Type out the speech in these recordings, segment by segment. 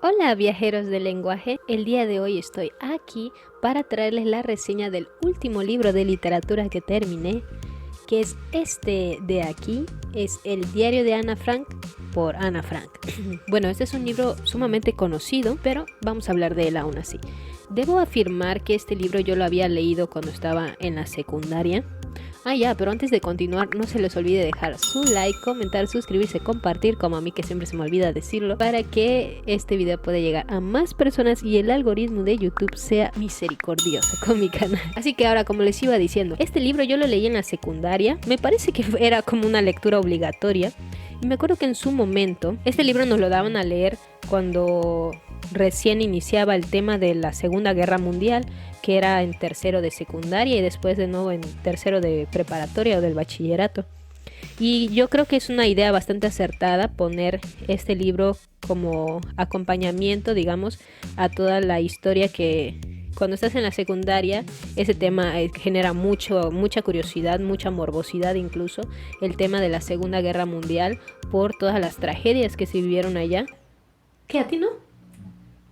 Hola viajeros del lenguaje, el día de hoy estoy aquí para traerles la reseña del último libro de literatura que terminé, que es este de aquí, es El diario de Ana Frank por Ana Frank. Bueno, este es un libro sumamente conocido, pero vamos a hablar de él aún así. Debo afirmar que este libro yo lo había leído cuando estaba en la secundaria. Pero antes de continuar, no se les olvide dejar su like, comentar, suscribirse, compartir, como a mí que siempre se me olvida decirlo, para que este video pueda llegar a más personas y el algoritmo de YouTube sea misericordioso con mi canal. Así que ahora, como les iba diciendo, este libro yo lo leí en la secundaria, me parece que era como una lectura obligatoria, y me acuerdo que en su momento, este libro nos lo daban a leer cuando recién iniciaba el tema de la Segunda Guerra Mundial, que era en tercero de secundaria y después de nuevo en tercero de preparatoria o del bachillerato. Y yo creo que es una idea bastante acertada poner este libro como acompañamiento, digamos, a toda la historia que cuando estás en la secundaria, ese tema genera mucha curiosidad, mucha morbosidad incluso, el tema de la Segunda Guerra Mundial por todas las tragedias que se vivieron allá. ¿Qué, a ti no?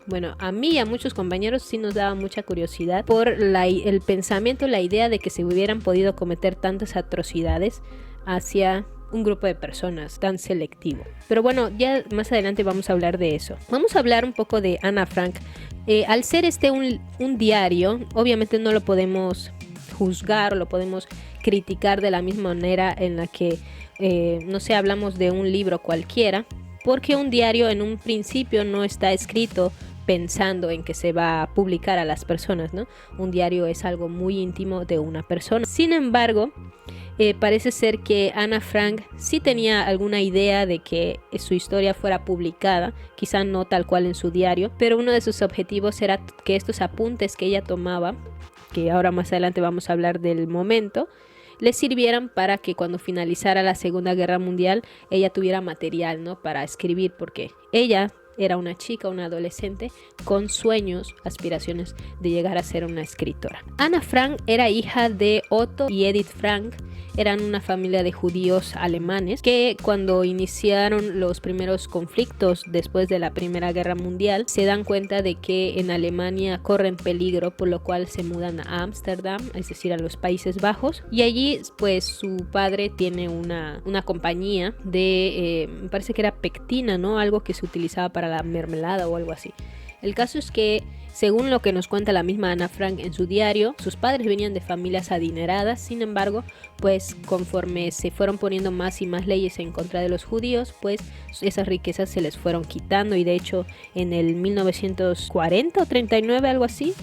Bueno, a mí y a muchos compañeros sí nos daba mucha curiosidad por el pensamiento, la idea de que se hubieran podido cometer tantas atrocidades hacia un grupo de personas tan selectivo. Pero bueno, ya más adelante vamos a hablar de eso. Vamos a hablar un poco de Ana Frank. Al ser un diario, obviamente no lo podemos juzgar o lo podemos criticar de la misma manera en la que, no sé, hablamos de un libro cualquiera, porque un diario en un principio no está escrito pensando en que se va a publicar a las personas, ¿no? Un diario es algo muy íntimo de una persona. Sin embargo, parece ser que Ana Frank sí tenía alguna idea de que su historia fuera publicada, quizá no tal cual en su diario, pero uno de sus objetivos era que estos apuntes que ella tomaba, que ahora más adelante vamos a hablar del momento, le sirvieran para que cuando finalizara la Segunda Guerra Mundial ella tuviera material, ¿no?, para escribir, porque ella era una chica, una adolescente con sueños, aspiraciones de llegar a ser una escritora. Ana Frank era hija de Otto y Edith Frank. Eran una familia de judíos alemanes que cuando iniciaron los primeros conflictos después de la Primera Guerra Mundial se dan cuenta de que en Alemania corren peligro, por lo cual se mudan a Ámsterdam, es decir, a los Países Bajos, y allí pues su padre tiene una compañía de, me parece que era pectina, ¿no? Algo que se utilizaba para la mermelada o algo así. El caso es que, según lo que nos cuenta la misma Ana Frank en su diario, sus padres venían de familias adineradas. Sin embargo, pues conforme se fueron poniendo más y más leyes en contra de los judíos, pues esas riquezas se les fueron quitando, y de hecho en el 1940 o 39, algo así,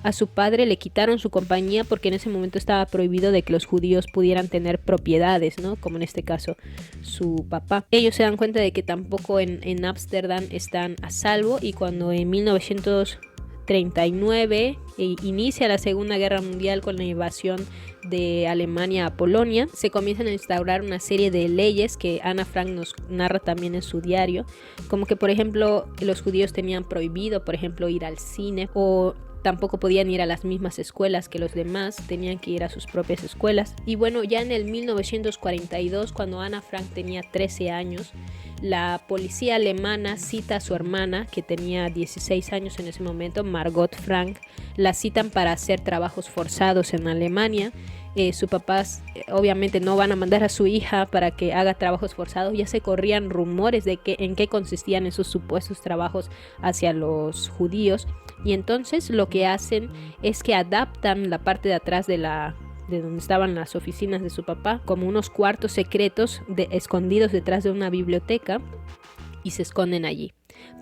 a su padre le quitaron su compañía porque en ese momento estaba prohibido de que los judíos pudieran tener propiedades, ¿no? Como en este caso su papá. Ellos se dan cuenta de que tampoco en Ámsterdam están a salvo, y cuando en 1939 inicia la Segunda Guerra Mundial con la invasión de Alemania a Polonia, se comienzan a instaurar una serie de leyes que Ana Frank nos narra también en su diario, como que por ejemplo los judíos tenían prohibido, por ejemplo, ir al cine, o tampoco podían ir a las mismas escuelas que los demás, tenían que ir a sus propias escuelas. Y bueno, ya en el 1942, cuando Ana Frank tenía 13 años, la policía alemana cita a su hermana, que tenía 16 años en ese momento, Margot Frank, la citan para hacer trabajos forzados en Alemania. Sus papás obviamente no van a mandar a su hija para que haga trabajos forzados. Ya se corrían rumores de en qué consistían esos supuestos trabajos hacia los judíos, y entonces lo que hacen es que adaptan la parte de atrás de donde estaban las oficinas de su papá como unos cuartos secretos escondidos detrás de una biblioteca, y se esconden allí.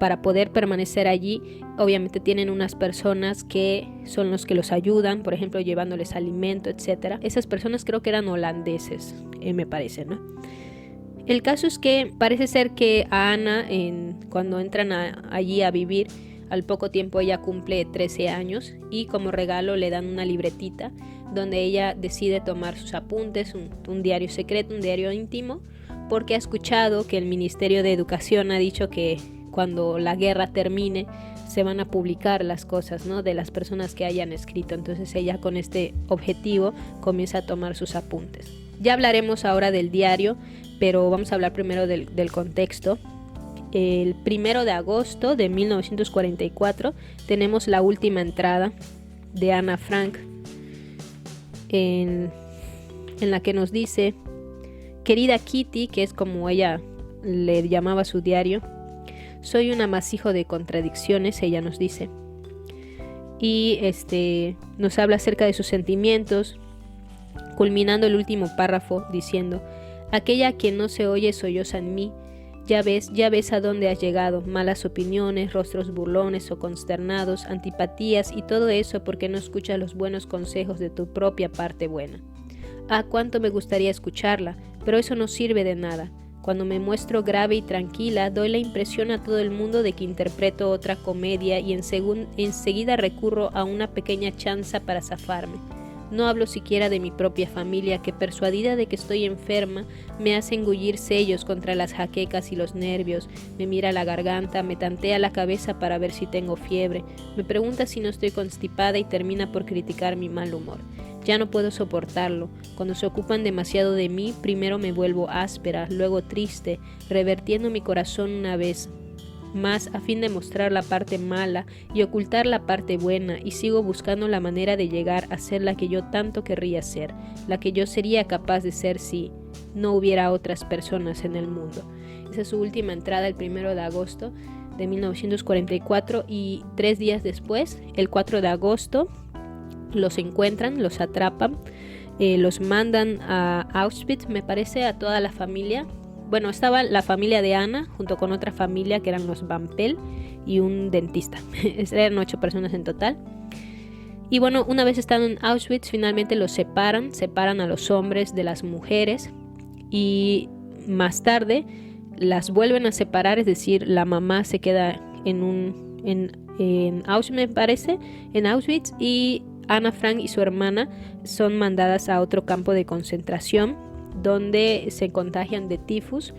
Para poder permanecer allí, obviamente tienen unas personas que son los que los ayudan, por ejemplo, llevándoles alimento, etc. Esas personas creo que eran holandeses, me parece, ¿no? El caso es que parece ser que a Ana, cuando entran allí a vivir, al poco tiempo ella cumple 13 años, y como regalo le dan una libretita donde ella decide tomar sus apuntes, un diario secreto, un diario íntimo, porque ha escuchado que el Ministerio de Educación ha dicho que cuando la guerra termine se van a publicar las cosas, ¿no?, de las personas que hayan escrito. Entonces ella, con este objetivo, comienza a tomar sus apuntes. Ya hablaremos ahora del diario, pero vamos a hablar primero del contexto. el 1 de agosto de 1944 tenemos la última entrada de Ana Frank en la que nos dice: querida Kitty, que es como ella le llamaba su diario, soy un amasijo de contradicciones, ella nos dice. Y nos habla acerca de sus sentimientos, culminando el último párrafo diciendo: aquella que no se oye solloza en mí. Ya ves a dónde has llegado, malas opiniones, rostros burlones o consternados, antipatías y todo eso porque no escuchas los buenos consejos de tu propia parte buena. Ah, cuánto me gustaría escucharla, pero eso no sirve de nada. Cuando me muestro grave y tranquila, doy la impresión a todo el mundo de que interpreto otra comedia y enseguida recurro a una pequeña chanza para zafarme. No hablo siquiera de mi propia familia, que persuadida de que estoy enferma, me hace engullir sellos contra las jaquecas y los nervios, me mira la garganta, me tantea la cabeza para ver si tengo fiebre, me pregunta si no estoy constipada y termina por criticar mi mal humor. Ya no puedo soportarlo. Cuando se ocupan demasiado de mí, primero me vuelvo áspera, luego triste, revertiendo mi corazón una vez más a fin de mostrar la parte mala y ocultar la parte buena, y sigo buscando la manera de llegar a ser la que yo tanto querría ser, la que yo sería capaz de ser si no hubiera otras personas en el mundo. Esa es su última entrada, el 1 de agosto de 1944, y 3 días después, el 4 de agosto, los encuentran, los atrapan, los mandan a Auschwitz, me parece, a toda la familia. Bueno, estaba la familia de Ana junto con otra familia que eran los Van Pelt y un dentista. Eran 8 personas en total. Y bueno, una vez estando en Auschwitz, finalmente los separan a los hombres de las mujeres, y más tarde las vuelven a separar, es decir, la mamá se queda en Auschwitz, me parece, en Auschwitz, y Ana Frank y su hermana son mandadas a otro campo de concentración donde se contagian de tifus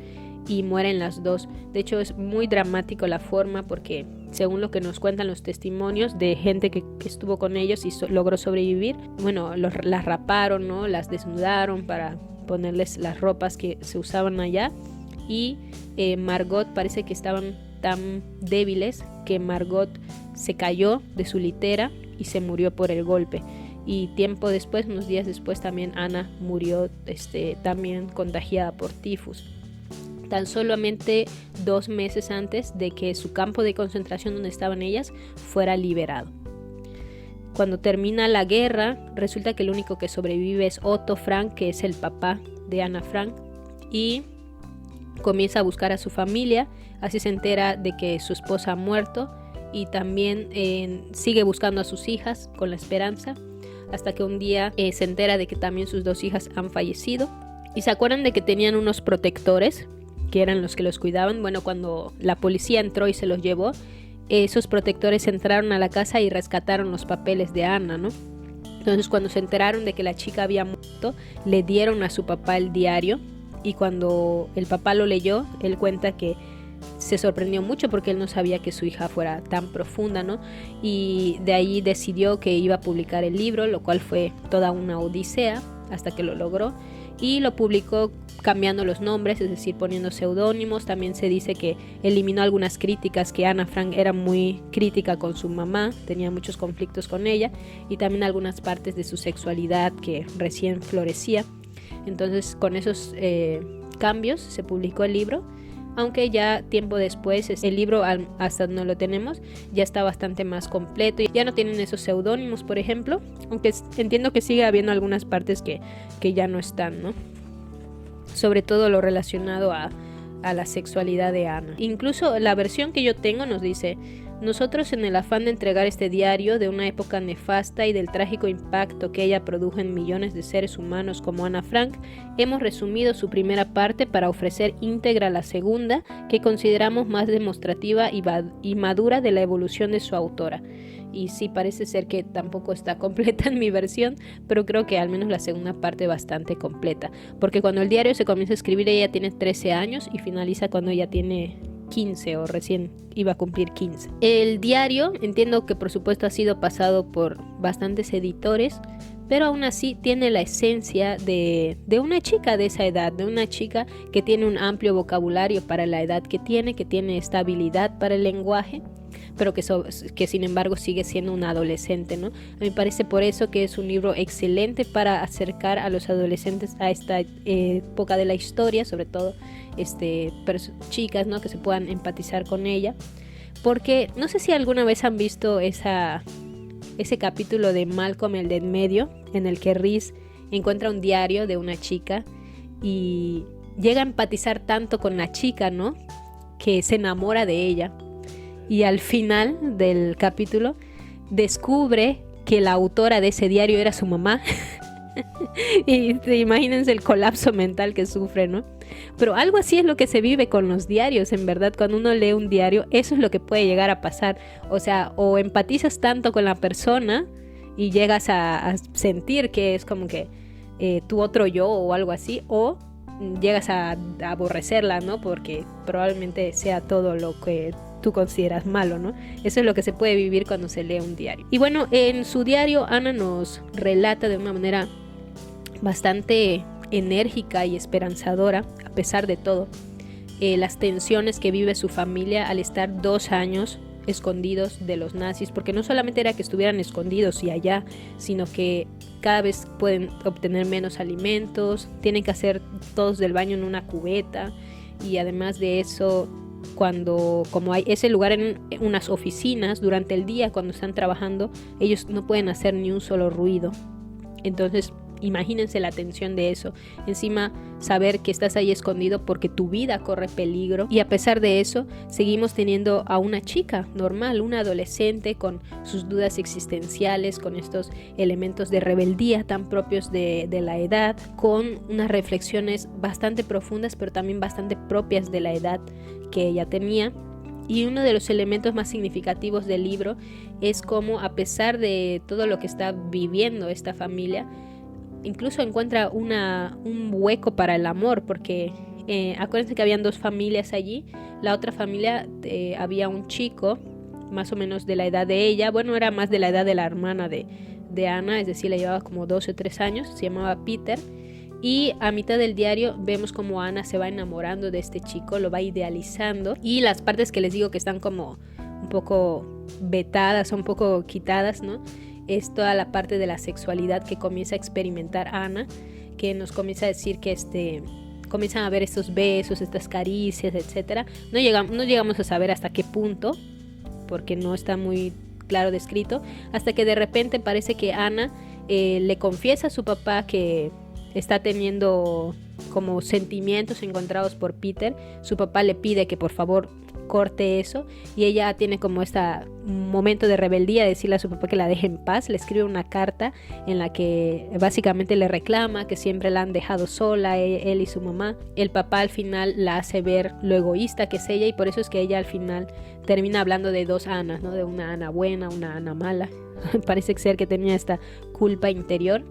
y mueren las dos. De hecho, es muy dramático la forma, porque según lo que nos cuentan los testimonios de gente que estuvo con ellos y logró sobrevivir, bueno, las raparon, ¿no? Las desnudaron para ponerles las ropas que se usaban allá, y Margot, parece que estaban tan débiles que Margot se cayó de su litera y se murió por el golpe. Y tiempo después, unos días después, también Ana murió también contagiada por tifus. Tan solamente 2 meses antes de que su campo de concentración donde estaban ellas fuera liberado. Cuando termina la guerra, resulta que el único que sobrevive es Otto Frank, que es el papá de Ana Frank, y comienza a buscar a su familia. Así se entera de que su esposa ha muerto, y también sigue buscando a sus hijas con la esperanza, hasta que un día se entera de que también sus 2 hijas han fallecido. Y se acuerdan de que tenían unos protectores que eran los que los cuidaban. Bueno, cuando la policía entró y se los llevó, esos protectores entraron a la casa y rescataron los papeles de Ana, ¿no? Entonces, cuando se enteraron de que la chica había muerto, le dieron a su papá el diario, y cuando el papá lo leyó, él cuenta que se sorprendió mucho porque él no sabía que su hija fuera tan profunda, ¿no? Y de ahí decidió que iba a publicar el libro, lo cual fue toda una odisea hasta que lo logró, y lo publicó cambiando los nombres, es decir, poniendo seudónimos. También se dice que eliminó algunas críticas, que Ana Frank era muy crítica con su mamá, tenía muchos conflictos con ella, y también algunas partes de su sexualidad que recién florecía. Entonces, con esos cambios se publicó el libro, aunque ya tiempo después el libro, hasta donde lo tenemos, ya está bastante más completo, y ya no tienen esos seudónimos, por ejemplo, aunque entiendo que sigue habiendo algunas partes que ya no están, ¿no? Sobre todo lo relacionado a la sexualidad de Ana. Incluso la versión que yo tengo nos dice: nosotros, en el afán de entregar este diario de una época nefasta y del trágico impacto que ella produjo en millones de seres humanos como Ana Frank, hemos resumido su primera parte para ofrecer íntegra la segunda, que consideramos más demostrativa y madura de la evolución de su autora. Y sí, parece ser que tampoco está completa en mi versión, pero creo que al menos la segunda parte bastante completa, porque cuando el diario se comienza a escribir ella tiene 13 años y finaliza cuando ella tiene 15 o recién iba a cumplir 15. El diario, entiendo que por supuesto ha sido pasado por bastantes editores, pero aún así tiene la esencia de una chica de esa edad, de una chica que tiene un amplio vocabulario para la edad que tiene esta habilidad para el lenguaje, pero que sin embargo sigue siendo una adolescente, ¿no? A mí me parece por eso que es un libro excelente para acercar a los adolescentes a esta época de la historia, sobre todo chicas, ¿no? Que se puedan empatizar con ella, porque no sé si alguna vez han visto ese capítulo de Malcolm el de en medio, en el que Reese encuentra un diario de una chica y llega a empatizar tanto con la chica, ¿no? Que se enamora de ella. Y al final del capítulo descubre que la autora de ese diario era su mamá. Y imagínense el colapso mental que sufre, ¿no? Pero algo así es lo que se vive con los diarios, en verdad. Cuando uno lee un diario, eso es lo que puede llegar a pasar. O sea, o empatizas tanto con la persona y llegas a sentir que es como que tu otro yo o algo así, o llegas a aborrecerla, ¿no? Porque probablemente sea todo lo que tú consideras malo, ¿no? Eso es lo que se puede vivir cuando se lee un diario. Y bueno, en su diario Ana nos relata de una manera bastante enérgica y esperanzadora, a pesar de todo, las tensiones que vive su familia al estar 2 años escondidos de los nazis, porque no solamente era que estuvieran escondidos y allá, sino que cada vez pueden obtener menos alimentos, tienen que hacer todos del baño en una cubeta, y además de eso, como hay ese lugar en unas oficinas, durante el día cuando están trabajando, ellos no pueden hacer ni un solo ruido. Entonces imagínense la tensión de eso. Encima saber que estás ahí escondido porque tu vida corre peligro, y a pesar de eso seguimos teniendo a una chica normal, una adolescente con sus dudas existenciales, con estos elementos de rebeldía tan propios de la edad, con unas reflexiones bastante profundas pero también bastante propias de la edad que ella tenía. Y uno de los elementos más significativos del libro es cómo, a pesar de todo lo que está viviendo esta familia, incluso encuentra un hueco para el amor, porque acuérdense que habían 2 familias allí. La otra familia había un chico más o menos de la edad de ella, bueno, era más de la edad de la hermana de Ana, es decir, le llevaba como 12 o 3 años, se llamaba Peter. Y a mitad del diario vemos como Ana se va enamorando de este chico, lo va idealizando, y las partes que les digo que están como un poco vetadas, un poco quitadas, ¿no? Es toda la parte de la sexualidad que comienza a experimentar Ana, que nos comienza a decir que comienzan a ver estos besos, estas caricias, etcétera. No llegamos a saber hasta qué punto, porque no está muy claro descrito, hasta que de repente parece que Ana le confiesa a su papá que está teniendo como sentimientos encontrados por Peter. Su papá le pide que por favor corte eso, y ella tiene como momento de rebeldía de decirle a su papá que la deje en paz. Le escribe una carta en la que básicamente le reclama que siempre la han dejado sola, él y su mamá. El papá al final la hace ver lo egoísta que es ella, y por eso es que ella al final termina hablando de 2 Anas, ¿no? De una Ana buena, una Ana mala. Parece ser que tenía esta culpa interior.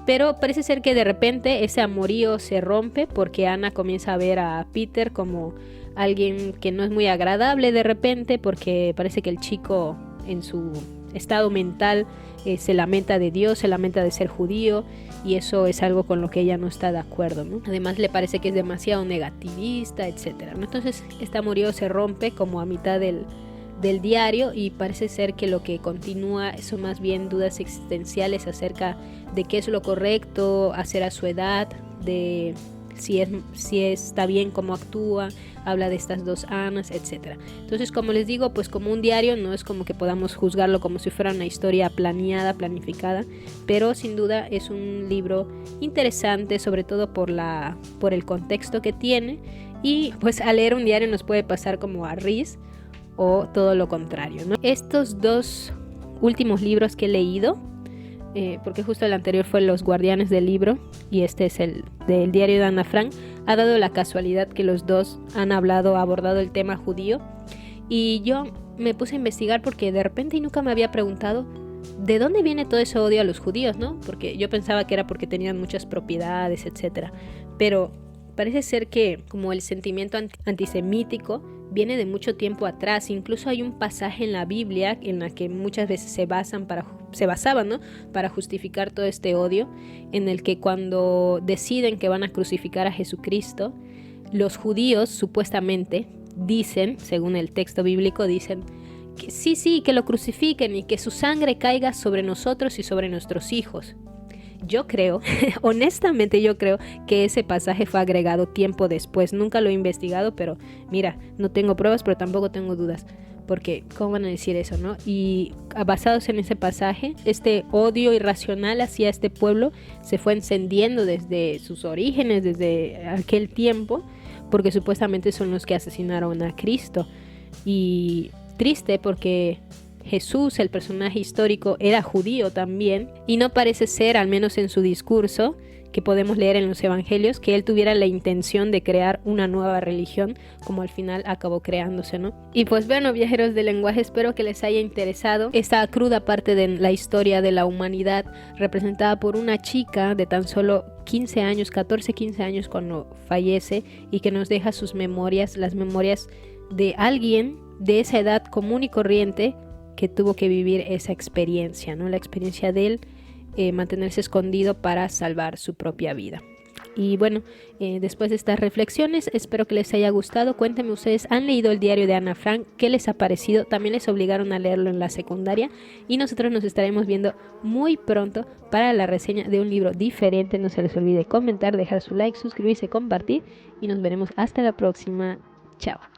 Pero parece ser que de repente ese amorío se rompe porque Ana comienza a ver a Peter como alguien que no es muy agradable de repente, porque parece que el chico en su estado mental se lamenta de Dios, se lamenta de ser judío, y eso es algo con lo que ella no está de acuerdo, ¿no? Además le parece que es demasiado negativista, etcétera, ¿no? Entonces este amorío se rompe como a mitad del diario, y parece ser que lo que continúa son más bien dudas existenciales acerca de qué es lo correcto hacer a su edad, de si está bien cómo actúa. Habla de estas 2 Anas, etcétera. Entonces, como les digo, pues como un diario no es como que podamos juzgarlo como si fuera una historia planeada, planificada, pero sin duda es un libro interesante, sobre todo por el contexto que tiene, y pues al leer un diario nos puede pasar como a Reese, o todo lo contrario, ¿no? Estos 2 últimos libros que he leído, porque justo el anterior fue Los Guardianes del Libro y este es el del diario de Ana Frank, ha dado la casualidad que los 2 han abordado el tema judío, y yo me puse a investigar porque de repente y nunca me había preguntado de dónde viene todo ese odio a los judíos, ¿no? Porque yo pensaba que era porque tenían muchas propiedades, etcétera, pero parece ser que como el sentimiento antisemítico viene de mucho tiempo atrás. Incluso hay un pasaje en la Biblia en la que muchas veces se basaban, ¿no?, para justificar todo este odio, en el que cuando deciden que van a crucificar a Jesucristo, los judíos supuestamente dicen, según el texto bíblico, dicen que sí, que lo crucifiquen y que su sangre caiga sobre nosotros y sobre nuestros hijos. Yo creo, honestamente yo creo que ese pasaje fue agregado tiempo después. Nunca lo he investigado, pero mira, no tengo pruebas, pero tampoco tengo dudas. Porque, ¿cómo van a decir eso, no? Y basados en ese pasaje, este odio irracional hacia este pueblo se fue encendiendo desde sus orígenes, desde aquel tiempo, porque supuestamente son los que asesinaron a Cristo. Y triste porque Jesús, el personaje histórico, era judío también, y no parece ser, al menos en su discurso, que podemos leer en los evangelios, que él tuviera la intención de crear una nueva religión, como al final acabó creándose, ¿no? Y pues bueno, viajeros del lenguaje, espero que les haya interesado esta cruda parte de la historia de la humanidad, representada por una chica de tan solo 15 años, 14, 15 años cuando fallece, y que nos deja sus memorias, las memorias de alguien de esa edad común y corriente que tuvo que vivir esa experiencia, ¿no? La experiencia de él mantenerse escondido para salvar su propia vida. Y bueno, después de estas reflexiones, espero que les haya gustado. Cuéntenme ustedes, ¿han leído el diario de Ana Frank? ¿Qué les ha parecido? También les obligaron a leerlo en la secundaria, y nosotros nos estaremos viendo muy pronto para la reseña de un libro diferente. No se les olvide comentar, dejar su like, suscribirse, compartir, y nos veremos hasta la próxima. Chao.